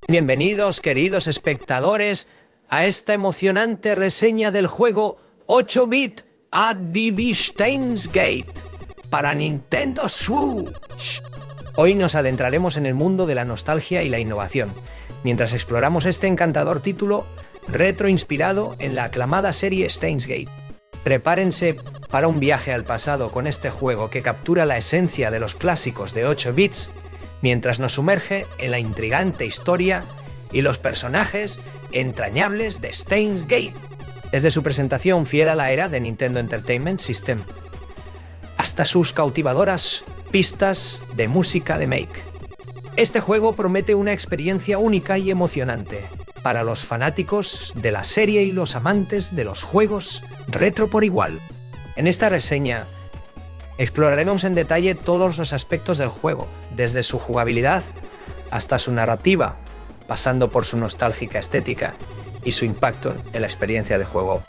Bienvenidos, queridos espectadores, a esta emocionante reseña del juego 8-bit A.D.V. Steins Gate para Nintendo Switch. Hoy nos adentraremos en el mundo de la nostalgia y la innovación, mientras exploramos este encantador título retro inspirado en la aclamada serie Steins Gate. Prepárense para un viaje al pasado con este juego que captura la esencia de los clásicos de 8 bits, mientras nos sumerge en la intrigante historia y los personajes entrañables de Steins Gate, desde su presentación fiel a la era de Nintendo Entertainment System, hasta sus cautivadoras pistas de música de Make. Este juego promete una experiencia única y emocionante para los fanáticos de la serie y los amantes de los juegos retro por igual. En esta reseña exploraremos en detalle todos los aspectos del juego, desde su jugabilidad hasta su narrativa, pasando por su nostálgica estética y su impacto en la experiencia de juego.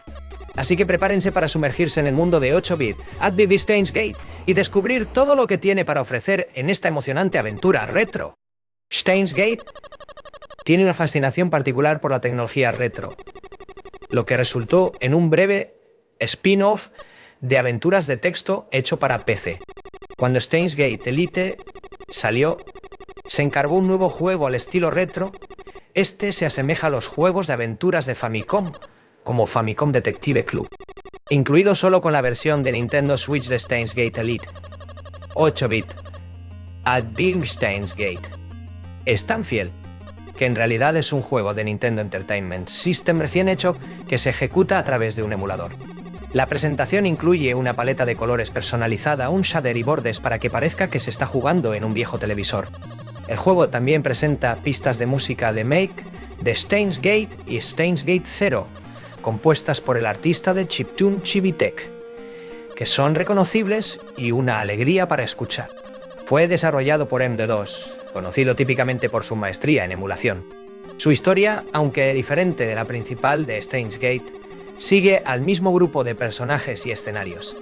Así que prepárense para sumergirse en el mundo de 8-bit A.D.V. Steins Gate y descubrir todo lo que tiene para ofrecer en esta emocionante aventura retro. Steins Gate tiene una fascinación particular por la tecnología retro, lo que resultó en un breve spin-off de aventuras de texto hecho para PC. Cuando Steins Gate Elite salió, se encargó un nuevo juego al estilo retro. Este se asemeja a los juegos de aventuras de Famicom, como Famicom Detective Club, incluido solo con la versión de Nintendo Switch de Steins Gate Elite. 8-bit A.D.V. Steins Gate es tan fiel que en realidad es un juego de Nintendo Entertainment System recién hecho que se ejecuta a través de un emulador. La presentación incluye una paleta de colores personalizada, un shader y bordes para que parezca que se está jugando en un viejo televisor. El juego también presenta pistas de música de Make, de Steins Gate y Steins Gate Zero, compuestas por el artista de chiptune Chibi-Tech, que son reconocibles y una alegría para escuchar. Fue desarrollado por MD2, conocido típicamente por su maestría en emulación. Su historia, aunque diferente de la principal de Steins Gate, sigue al mismo grupo de personajes y escenarios.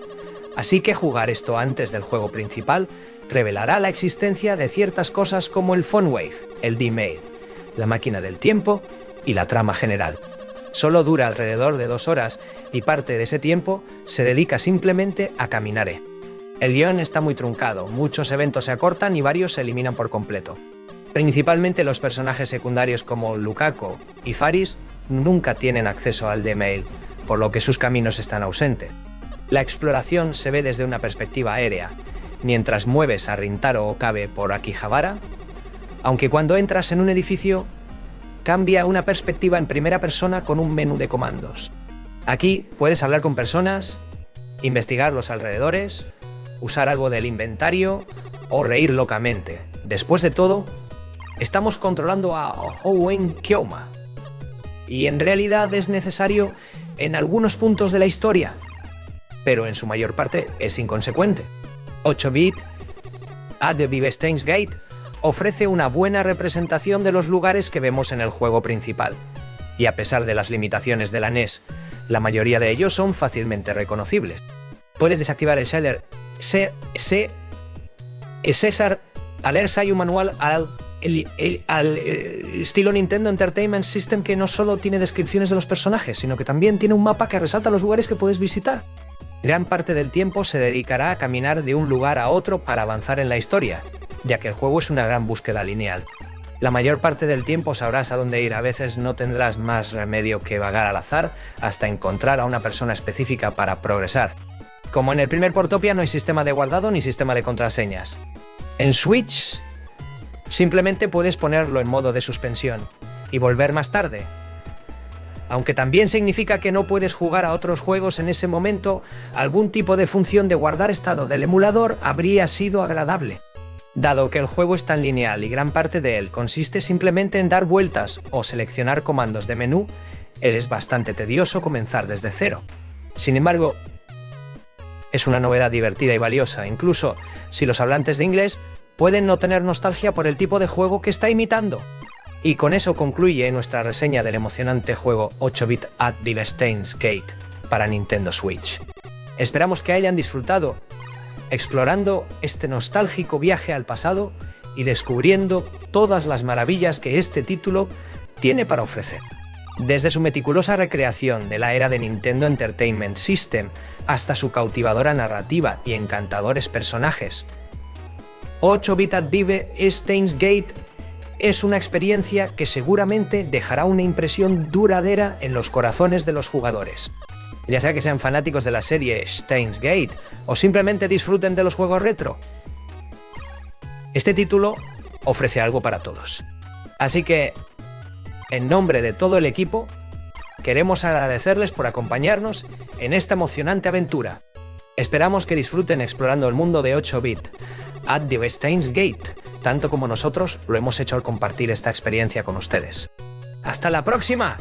Así que jugar esto antes del juego principal revelará la existencia de ciertas cosas como el Funwave, el D-Mail, la máquina del tiempo y la trama general. Solo dura alrededor de 2 horas y parte de ese tiempo se dedica simplemente a caminar. El guión está muy truncado, muchos eventos se acortan y varios se eliminan por completo. Principalmente los personajes secundarios como Lukaku y Faris nunca tienen acceso al D-Mail, por lo que sus caminos están ausentes. La exploración se ve desde una perspectiva aérea, mientras mueves a Rintaro o Kabe por Akihabara, aunque cuando entras en un edificio cambia a una perspectiva en primera persona con un menú de comandos. Aquí puedes hablar con personas, investigar los alrededores, usar algo del inventario o reír locamente. Después de todo, estamos controlando a Owen Kyoma, y en realidad es necesario en algunos puntos de la historia, pero en su mayor parte es inconsecuente. 8-bit A.D.V. Steins Gate ofrece una buena representación de los lugares que vemos en el juego principal, y a pesar de las limitaciones de la NES, la mayoría de ellos son fácilmente reconocibles. Puedes desactivar el shader César al ensayo manual al estilo Nintendo Entertainment System, que no solo tiene descripciones de los personajes, sino que también tiene un mapa que resalta los lugares que puedes visitar. Gran parte del tiempo se dedicará a caminar de un lugar a otro para avanzar en la historia, ya que el juego es una gran búsqueda lineal. La mayor parte del tiempo sabrás a dónde ir, a veces no tendrás más remedio que vagar al azar hasta encontrar a una persona específica para progresar. Como en el primer Portopia, no hay sistema de guardado ni sistema de contraseñas. En Switch simplemente puedes ponerlo en modo de suspensión y volver más tarde. Aunque también significa que no puedes jugar a otros juegos en ese momento, algún tipo de función de guardar estado del emulador habría sido agradable. Dado que el juego es tan lineal y gran parte de él consiste simplemente en dar vueltas o seleccionar comandos de menú, es bastante tedioso comenzar desde cero. Sin embargo, es una novedad divertida y valiosa, incluso si los hablantes de inglés pueden no tener nostalgia por el tipo de juego que está imitando. Y con eso concluye nuestra reseña del emocionante juego 8-bit A.D.V. Steins Gate para Nintendo Switch. Esperamos que hayan disfrutado explorando este nostálgico viaje al pasado y descubriendo todas las maravillas que este título tiene para ofrecer. Desde su meticulosa recreación de la era de Nintendo Entertainment System hasta su cautivadora narrativa y encantadores personajes, 8-Bit Advive Steins Gate es una experiencia que seguramente dejará una impresión duradera en los corazones de los jugadores. Ya sea que sean fanáticos de la serie Steins Gate o simplemente disfruten de los juegos retro, este título ofrece algo para todos. Así que, en nombre de todo el equipo, queremos agradecerles por acompañarnos en esta emocionante aventura. Esperamos que disfruten explorando el mundo de 8-Bit Advive Steins Gate, tanto como nosotros lo hemos hecho al compartir esta experiencia con ustedes. ¡Hasta la próxima!